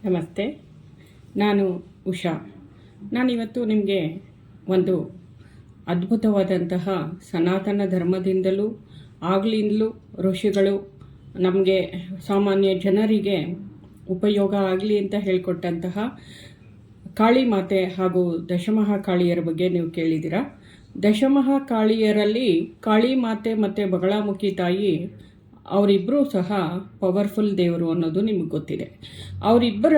ನಮಸ್ತೆ. ನಾನು ಉಷಾ. ನಾನಿವತ್ತು ನಿಮಗೆ ಒಂದು ಅದ್ಭುತವಾದಂತಹ ಸನಾತನ ಧರ್ಮದಿಂದಲೂ ಆಗಲಿಂದಲೂ ಋಷಿಗಳು ನಮಗೆ ಸಾಮಾನ್ಯ ಜನರಿಗೆ ಉಪಯೋಗ ಆಗಲಿ ಅಂತ ಹೇಳಿಕೊಟ್ಟಂತಹ ಕಾಳಿ ಮಾತೆ ಹಾಗೂ ದಶಮಹಾಕಾಳಿಯರ ಬಗ್ಗೆ ನೀವು ಕೇಳಿದ್ದೀರಾ. ದಶಮಹಾಕಾಳಿಯರಲ್ಲಿ ಕಾಳಿ ಮಾತೆ ಮತ್ತು ಬಗಳಾಮುಖಿ ತಾಯಿ ಅವರಿಬ್ಬರೂ ಸಹ ಪವರ್ಫುಲ್ ದೇವರು ಅನ್ನೋದು ನಿಮಗೆ ಗೊತ್ತಿದೆ. ಅವರಿಬ್ಬರ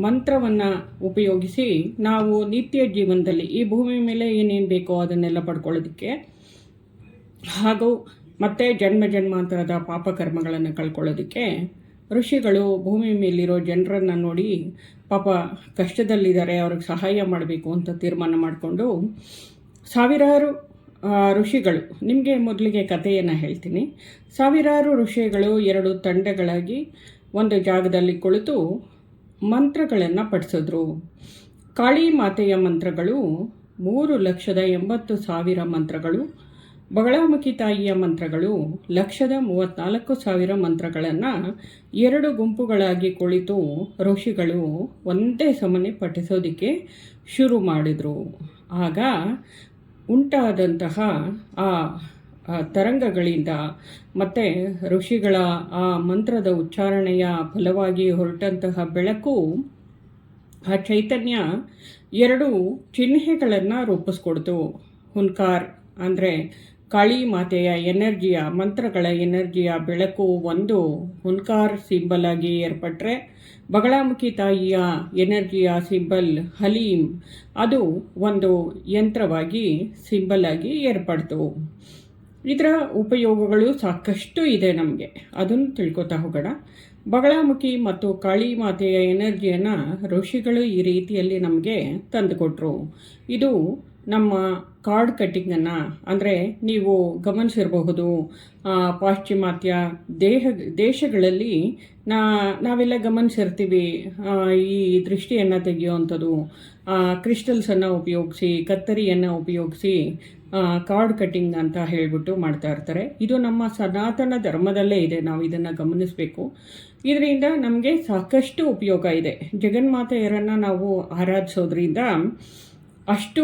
ಮಂತ್ರವನ್ನು ಉಪಯೋಗಿಸಿ ನಾವು ನಿತ್ಯ ಜೀವನದಲ್ಲಿ ಈ ಭೂಮಿ ಮೇಲೆ ಏನೇನು ಬೇಕೋ ಅದನ್ನೆಲ್ಲ ಪಡ್ಕೊಳ್ಳೋದಕ್ಕೆ ಹಾಗೂ ಮತ್ತು ಜನ್ಮಾಂತರದ ಪಾಪಕರ್ಮಗಳನ್ನು ಕಳ್ಕೊಳ್ಳೋದಕ್ಕೆ ಋಷಿಗಳು ಭೂಮಿ ಮೇಲಿರೋ ಜನರನ್ನು ನೋಡಿ ಪಾಪ ಕಷ್ಟದಲ್ಲಿದ್ದಾರೆ, ಅವ್ರಿಗೆ ಸಹಾಯ ಮಾಡಬೇಕು ಅಂತ ತೀರ್ಮಾನ ಮಾಡಿಕೊಂಡು ಸಾವಿರಾರು ಋಷಿಗಳು, ನಿಮಗೆ ಮೊದಲಿಗೆ ಕಥೆಯನ್ನು ಹೇಳ್ತೀನಿ. ಸಾವಿರಾರು ಋಷಿಗಳು ಎರಡು ತಂಡಗಳಾಗಿ ಒಂದು ಜಾಗದಲ್ಲಿ ಕುಳಿತು ಮಂತ್ರಗಳನ್ನು ಪಠಿಸಿದ್ರು. ಕಾಳಿ ಮಾತೆಯ ಮಂತ್ರಗಳು 3,80,000 ಮಂತ್ರಗಳು, ಬಗಳಾಮುಖಿ ತಾಯಿಯ ಮಂತ್ರಗಳು 1,34,000 ಮಂತ್ರಗಳನ್ನು ಎರಡು ಗುಂಪುಗಳಾಗಿ ಕುಳಿತು ಋಷಿಗಳು ಒಂದೇ ಸಮನೆ ಪಠಿಸೋದಕ್ಕೆ ಶುರು ಮಾಡಿದರು. ಆಗ ಉಂಟಾದಂತಹ ಆ ತರಂಗಗಳಿಂದ ಮತ್ತು ಋಷಿಗಳ ಆ ಮಂತ್ರದ ಉಚ್ಚಾರಣೆಯ ಫಲವಾಗಿ ಹೊರಟಂತಹ ಬೆಳಕು, ಆ ಚೈತನ್ಯ ಎರಡು ಚಿಹ್ನೆಗಳನ್ನು ರೂಪಿಸ್ಕೊಡ್ತು. ಹುನ್ಕಾರ್ ಅಂದರೆ ಕಾಳಿ ಮಾತೆಯ ಎನರ್ಜಿಯ, ಮಂತ್ರಗಳ ಎನರ್ಜಿಯ ಬೆಳಕು ಒಂದು ಹುನ್ಕಾರ್ ಸಿಂಬಲ್ ಆಗಿ ಏರ್ಪಟ್ಟರೆ, ಬಗಳಾಮುಖಿ ತಾಯಿಯ ಎನರ್ಜಿಯ ಸಿಂಬಲ್ ಹಲೀಮ್ ಅದು ಒಂದು ಯಂತ್ರವಾಗಿ ಸಿಂಬಲ್ ಆಗಿ ಏರ್ಪಡ್ತು. ಇದರ ಉಪಯೋಗಗಳು ಸಾಕಷ್ಟು ಇದೆ, ನಮಗೆ ಅದನ್ನು ತಿಳ್ಕೊತಾ ಹೋಗೋಣ. ಬಗಳಾಮುಖಿ ಮತ್ತು ಕಾಳಿ ಮಾತೆಯ ಎನರ್ಜಿಯನ್ನು ಋಷಿಗಳು ಈ ರೀತಿಯಲ್ಲಿ ನಮಗೆ ತಂದುಕೊಟ್ರು. ಇದು ನಮ್ಮ ಕಾರ್ಡ್ ಕಟ್ಟಿಂಗನ್ನು, ಅಂದರೆ ನೀವು ಗಮನಿಸಿರಬಹುದು ಪಾಶ್ಚಿಮಾತ್ಯ ದೇಶಗಳಲ್ಲಿ ನಾವೆಲ್ಲ ಗಮನಿಸಿರ್ತೀವಿ, ಈ ದೃಷ್ಟಿಯನ್ನು ತೆಗೆಯುವಂಥದ್ದು ಕ್ರಿಸ್ಟಲ್ಸನ್ನು ಉಪಯೋಗಿಸಿ, ಕತ್ತರಿಯನ್ನು ಉಪಯೋಗಿಸಿ ಕಾರ್ಡ್ ಕಟ್ಟಿಂಗ್ ಅಂತ ಹೇಳಿಬಿಟ್ಟು ಮಾಡ್ತಾ ಇರ್ತಾರೆ. ಇದು ನಮ್ಮ ಸನಾತನ ಧರ್ಮದಲ್ಲೇ ಇದೆ, ನಾವು ಇದನ್ನು ಗಮನಿಸಬೇಕು. ಇದರಿಂದ ನಮಗೆ ಸಾಕಷ್ಟು ಉಪಯೋಗ ಇದೆ. ಜಗನ್ಮಾತೆಯರನ್ನು ನಾವು ಆರಾಧಿಸೋದ್ರಿಂದ ಅಷ್ಟು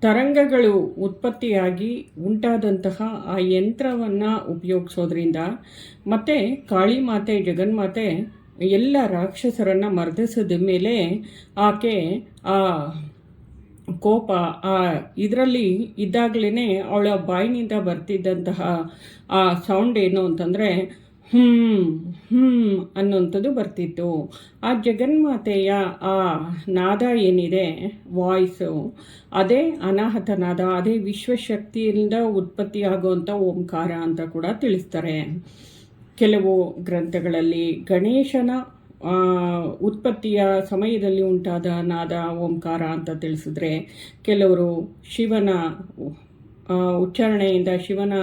ತರಂಗಗಳು ಉತ್ಪತ್ತಿಯಾಗಿ ಉಂಟಾದಂತಹ ಆ ಯಂತ್ರವನ್ನು ಉಪಯೋಗಿಸೋದ್ರಿಂದ, ಮತ್ತು ಕಾಳಿ ಮಾತೆ ಜಗನ್ಮಾತೆ ಎಲ್ಲ ರಾಕ್ಷಸರನ್ನು ಮರ್ದಿಸಿದ ಮೇಲೆ ಆಕೆ ಆ ಕೋಪ ಇದರಲ್ಲಿ ಇದ್ದಾಗಲೇ ಅವಳ ಬಾಯಿನಿಂದ ಬರ್ತಿದ್ದಂತಹ ಆ ಸೌಂಡ್ ಏನು ಅಂತಂದರೆ ಅನ್ನುವಂಥದ್ದು ಬರ್ತಿತ್ತು. ಆ ಜಗನ್ಮಾತೆಯ ಆ ನಾದ ಏನಿದೆ, ವಾಯ್ಸು, ಅದೇ ಅನಾಹತ ನಾದ, ಅದೇ ವಿಶ್ವಶಕ್ತಿಯಿಂದ ಉತ್ಪತ್ತಿಯಾಗುವಂಥ ಓಂಕಾರ ಅಂತ ಕೂಡ ತಿಳಿಸ್ತಾರೆ. ಕೆಲವು ಗ್ರಂಥಗಳಲ್ಲಿ ಗಣೇಶನ ಉತ್ಪತ್ತಿಯ ಸಮಯದಲ್ಲಿ ಉಂಟಾದ ನಾದ ಓಂಕಾರ ಅಂತ ತಿಳಿಸಿದ್ರೆ, ಕೆಲವರು ಶಿವನ ಉಚ್ಚಾರಣೆಯಿಂದ, ಶಿವನ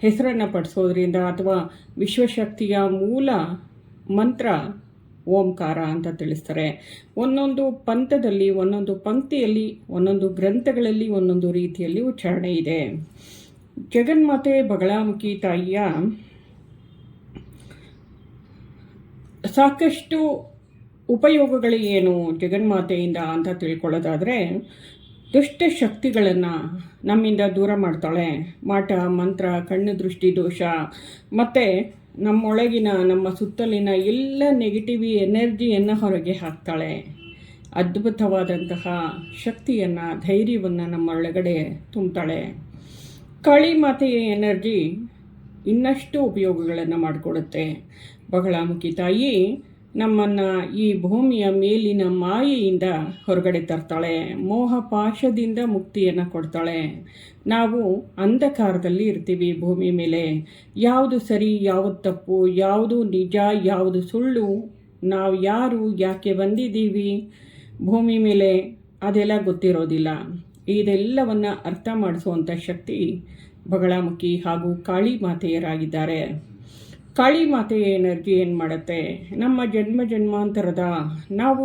ಹೆಸರನ್ನು ಪಡಿಸೋದ್ರಿಂದ ಅಥವಾ ವಿಶ್ವಶಕ್ತಿಯ ಮೂಲ ಮಂತ್ರ ಓಂಕಾರ ಅಂತ ತಿಳಿಸ್ತಾರೆ. ಒಂದೊಂದು ಪಂಥದಲ್ಲಿ, ಒಂದೊಂದು ಪಂಕ್ತಿಯಲ್ಲಿ, ಒಂದೊಂದು ಗ್ರಂಥಗಳಲ್ಲಿ ಒಂದೊಂದು ರೀತಿಯಲ್ಲಿ ಉಚ್ಚಾರಣೆ ಇದೆ. ಜಗನ್ಮಾತೆ ಬಗಳಾಮುಖಿ ತಾಯಿಯ ಸಾಕಷ್ಟು ಉಪಯೋಗಗಳು ಏನು ಜಗನ್ಮಾತೆಯಿಂದ ಅಂತ ತಿಳ್ಕೊಳ್ಳೋದಾದರೆ, ದುಷ್ಟ ಶಕ್ತಿಗಳನ್ನು ನಮ್ಮಿಂದ ದೂರ ಮಾಡ್ತಾಳೆ. ಮಾಟ ಮಂತ್ರ, ಕಣ್ಣು ದೃಷ್ಟಿ ದೋಷ ಮತ್ತು ನಮ್ಮೊಳಗಿನ, ನಮ್ಮ ಸುತ್ತಲಿನ ಎಲ್ಲ ನೆಗೆಟಿವ್ ಎನರ್ಜಿಯನ್ನು ಹೊರಗೆ ಹಾಕ್ತಾಳೆ. ಅದ್ಭುತವಾದಂತಹ ಶಕ್ತಿಯನ್ನು, ಧೈರ್ಯವನ್ನು ನಮ್ಮೊಳಗಡೆ ತುಂಬ್ತಾಳೆ. ಕಾಳಿ ಮಾತೆಯ ಎನರ್ಜಿ ಇನ್ನಷ್ಟು ಉಪಯೋಗಗಳನ್ನು ಮಾಡಿಕೊಡುತ್ತೆ. ಬಗಳಾಮುಖಿ ತಾಯಿ ನಮ್ಮನ್ನು ಈ ಭೂಮಿಯ ಮೇಲಿನ ಮಾಯೆಯಿಂದ ಹೊರಗಡೆ ತರ್ತಾಳೆ, ಮೋಹ ಪಾಶದಿಂದ ಮುಕ್ತಿಯನ್ನು ಕೊಡ್ತಾಳೆ. ನಾವು ಅಂಧಕಾರದಲ್ಲಿ ಇರ್ತೀವಿ ಭೂಮಿ ಮೇಲೆ. ಯಾವುದು ಸರಿ, ಯಾವುದು ತಪ್ಪು, ಯಾವುದು ನಿಜ, ಯಾವುದು ಸುಳ್ಳು, ನಾವು ಯಾರು, ಯಾಕೆ ಬಂದಿದ್ದೀವಿ ಭೂಮಿ ಮೇಲೆ, ಅದೆಲ್ಲ ಗೊತ್ತಿರೋದಿಲ್ಲ. ಇದೆಲ್ಲವನ್ನು ಅರ್ಥ ಮಾಡಿಸುವಂಥ ಶಕ್ತಿ ಬಗಳಾಮುಖಿ ಹಾಗೂ ಕಾಳಿ ಮಾತೆಯರಾಗಿದ್ದಾರೆ. ಕಾಳಿ ಮಾತೆಯ ಎನರ್ಜಿ ಏನು ಮಾಡುತ್ತೆ, ನಮ್ಮ ಜನ್ಮಾಂತರದ, ನಾವು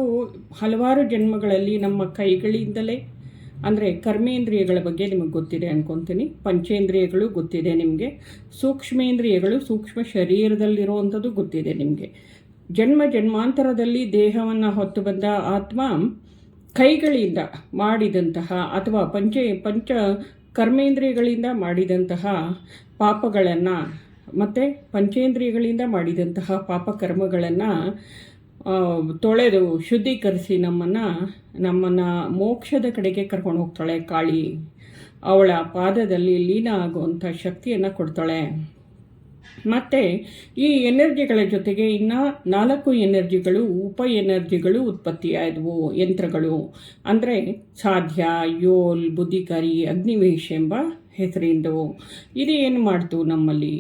ಹಲವಾರು ಜನ್ಮಗಳಲ್ಲಿ ನಮ್ಮ ಕೈಗಳಿಂದಲೇ, ಅಂದರೆ ಕರ್ಮೇಂದ್ರಿಯಗಳ ಬಗ್ಗೆ ನಿಮಗೆ ಗೊತ್ತಿದೆ ಅನ್ಕೊತೀನಿ. ಪಂಚೇಂದ್ರಿಯಗಳು ಗೊತ್ತಿದೆ ನಿಮಗೆ, ಸೂಕ್ಷ್ಮೇಂದ್ರಿಯಗಳು, ಸೂಕ್ಷ್ಮ ಶರೀರದಲ್ಲಿರುವಂಥದ್ದು ಗೊತ್ತಿದೆ ನಿಮಗೆ. ಜನ್ಮ ಜನ್ಮಾಂತರದಲ್ಲಿ ದೇಹವನ್ನು ಹೊತ್ತು ಬಂದ ಆತ್ಮ ಕೈಗಳಿಂದ ಮಾಡಿದಂತಹ ಅಥವಾ ಪಂಚ ಕರ್ಮೇಂದ್ರಿಯಗಳಿಂದ ಮಾಡಿದಂತಹ ಪಾಪಗಳನ್ನು ಮತ್ತು ಪಂಚೇಂದ್ರಿಯಗಳಿಂದ ಮಾಡಿದಂತಹ ಪಾಪಕರ್ಮಗಳನ್ನು ತೊಳೆದು ಶುದ್ಧೀಕರಿಸಿ ನಮ್ಮನ್ನು ಮೋಕ್ಷದ ಕಡೆಗೆ ಕರ್ಕೊಂಡು ಹೋಗ್ತಾಳೆ ಕಾಳಿ. ಅವಳ ಪಾದದಲ್ಲಿ ಲೀನ ಆಗುವಂಥ ಶಕ್ತಿಯನ್ನು ಕೊಡ್ತಾಳೆ. ಮತ್ತು ಈ ಎನರ್ಜಿಗಳ ಜೊತೆಗೆ ಇನ್ನು 4 ಎನರ್ಜಿಗಳು ಎನರ್ಜಿಗಳು ಉತ್ಪತ್ತಿಯಾದವು ಯಂತ್ರಗಳು. ಅಂದರೆ ಸಾಧ್ಯ, ಯೋಲ್, ಬುದ್ಧಿಕಾರಿ, ಅಗ್ನಿವೇಶ್ ಎಂಬ ಹೆಸರಿಂದವು. ಇದು ಏನು ಮಾಡ್ತು ನಮ್ಮಲ್ಲಿ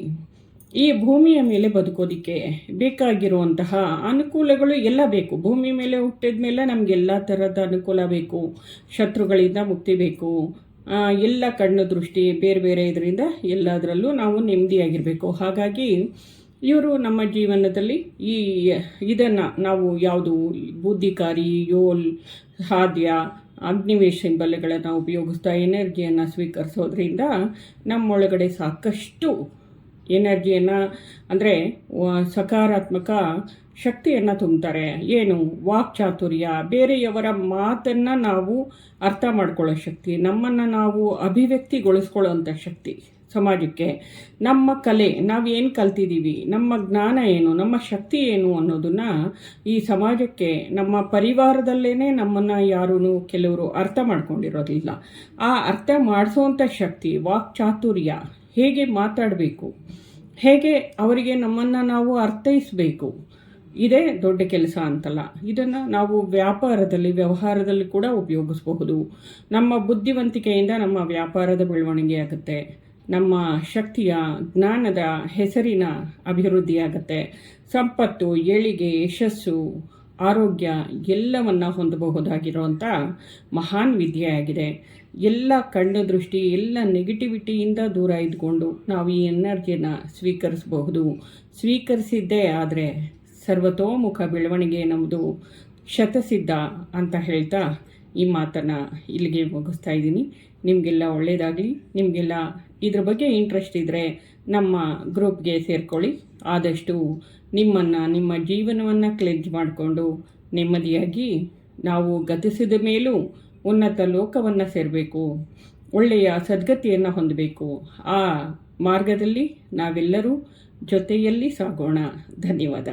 ಈ ಭೂಮಿಯ ಮೇಲೆ ಬದುಕೋದಕ್ಕೆ ಬೇಕಾಗಿರುವಂತಹ ಅನುಕೂಲಗಳು ಎಲ್ಲ ಬೇಕು. ಭೂಮಿ ಮೇಲೆ ಹುಟ್ಟಿದ ಮೇಲೆ ನಮಗೆಲ್ಲ ಥರದ ಅನುಕೂಲ ಬೇಕು. ಶತ್ರುಗಳಿಂದ ಮುಕ್ತಿ ಬೇಕು. ಎಲ್ಲ ಕಣ್ಣು ದೃಷ್ಟಿ ಬೇರೆ ಬೇರೆ ಇದರಿಂದ ಎಲ್ಲದರಲ್ಲೂ ನಾವು ನೆಮ್ಮದಿಯಾಗಿರಬೇಕು. ಹಾಗಾಗಿ ಇವರು ನಮ್ಮ ಜೀವನದಲ್ಲಿ ಇದನ್ನು ನಾವು ಯಾವುದು ಬುದ್ಧಿಕಾರಿ, ಯೋಲ್, ಸಾಧ್ಯ, ಅಗ್ನಿವೇಶ ಸಿಂಬಲ್ಗಳನ್ನು ಉಪಯೋಗಿಸ್ತಾ ಎನರ್ಜಿಯನ್ನು ಸ್ವೀಕರಿಸೋದ್ರಿಂದ ನಮ್ಮೊಳಗಡೆ ಸಾಕಷ್ಟು ಎನರ್ಜಿಯನ್ನು ಅಂದರೆ ಸಕಾರಾತ್ಮಕ ಶಕ್ತಿಯನ್ನು ತುಂಬ್ತಾರೆ. ಏನು ವಾಕ್ಚಾತುರ್ಯ, ಬೇರೆಯವರ ಮಾತನ್ನು ನಾವು ಅರ್ಥ ಮಾಡ್ಕೊಳ್ಳೋ ಶಕ್ತಿ, ನಮ್ಮನ್ನು ನಾವು ಅಭಿವ್ಯಕ್ತಿಗೊಳಿಸ್ಕೊಳ್ಳೋಂಥ ಶಕ್ತಿ ಸಮಾಜಕ್ಕೆ. ನಮ್ಮ ಕಲೆ, ನಾವು ಏನು ಕಲ್ತಿದ್ದೀವಿ, ನಮ್ಮ ಜ್ಞಾನ ಏನು, ನಮ್ಮ ಶಕ್ತಿ ಏನು ಅನ್ನೋದನ್ನು ಈ ಸಮಾಜಕ್ಕೆ ನಮ್ಮ ಪರಿವಾರದಲ್ಲೇ ನಮ್ಮನ್ನು ಯಾರೂ ಕೆಲವರು ಅರ್ಥ ಮಾಡ್ಕೊಂಡಿರೋದಿಲ್ಲ. ಆ ಅರ್ಥ ಮಾಡಿಸೋವಂಥ ಶಕ್ತಿ, ವಾಕ್ಚಾತುರ್ಯ, ಹೇಗೆ ಮಾತಾಡಬೇಕು, ಹೇಗೆ ಅವರಿಗೆ ನಮ್ಮನ್ನು ನಾವು ಅರ್ಥೈಸಬೇಕು, ಇದೇ ದೊಡ್ಡ ಕೆಲಸ ಅಂತಲ್ಲ. ಇದನ್ನು ನಾವು ವ್ಯವಹಾರದಲ್ಲಿ ಕೂಡ ಉಪಯೋಗಿಸಬಹುದು. ನಮ್ಮ ಬುದ್ಧಿವಂತಿಕೆಯಿಂದ ನಮ್ಮ ವ್ಯಾಪಾರದ ಬೆಳವಣಿಗೆ ಆಗುತ್ತೆ. ನಮ್ಮ ಶಕ್ತಿಯ, ಜ್ಞಾನದ ಹೆಸರಿನ ಅಭಿವೃದ್ಧಿ ಆಗುತ್ತೆ. ಸಂಪತ್ತು, ಏಳಿಗೆ, ಯಶಸ್ಸು, ಆರೋಗ್ಯ ಎಲ್ಲವನ್ನು ಹೊಂದಬಹುದಾಗಿರುವಂಥ ಮಹಾನ್ ವಿದ್ಯೆಯಾಗಿದೆ. ಎಲ್ಲ ಕಣ್ಣು ದೃಷ್ಟಿ, ಎಲ್ಲ ನೆಗೆಟಿವಿಟಿಯಿಂದ ದೂರ ಇದ್ಕೊಂಡು ನಾವು ಈ ಎನರ್ಜಿಯನ್ನು ಸ್ವೀಕರಿಸಬಹುದು. ಸ್ವೀಕರಿಸಿದ್ದೇ ಆದರೆ ಸರ್ವತೋಮುಖ ಬೆಳವಣಿಗೆ ನಮ್ಮದು ಶತಸಿದ್ಧ ಅಂತ ಹೇಳ್ತಾ ಈ ಮಾತನ್ನು ಇಲ್ಲಿಗೆ ಮುಗಿಸ್ತಾ ಇದ್ದೀನಿ. ನಿಮಗೆಲ್ಲ ಒಳ್ಳೆಯದಾಗಲಿ. ನಿಮಗೆಲ್ಲ ಇದ್ರ ಬಗ್ಗೆ ಇಂಟ್ರೆಸ್ಟ್ ಇದ್ದರೆ ನಮ್ಮ ಗ್ರೂಪ್ಗೆ ಸೇರ್ಕೊಳ್ಳಿ. ಆದಷ್ಟು ನಿಮ್ಮ ಜೀವನವನ್ನು ಕ್ಲೆನ್ಸ್ ಮಾಡಿಕೊಂಡು ನೆಮ್ಮದಿಯಾಗಿ ನಾವು ಗತಿಸಿದ ಮೇಲೂ ಉನ್ನತ ಲೋಕವನ್ನು ಸೇರಬೇಕು, ಒಳ್ಳೆಯ ಸದ್ಗತಿಯನ್ನು ಹೊಂದಬೇಕು. ಆ ಮಾರ್ಗದಲ್ಲಿ ನಾವೆಲ್ಲರೂ ಜೊತೆಯಲ್ಲಿ ಸಾಗೋಣ. ಧನ್ಯವಾದ.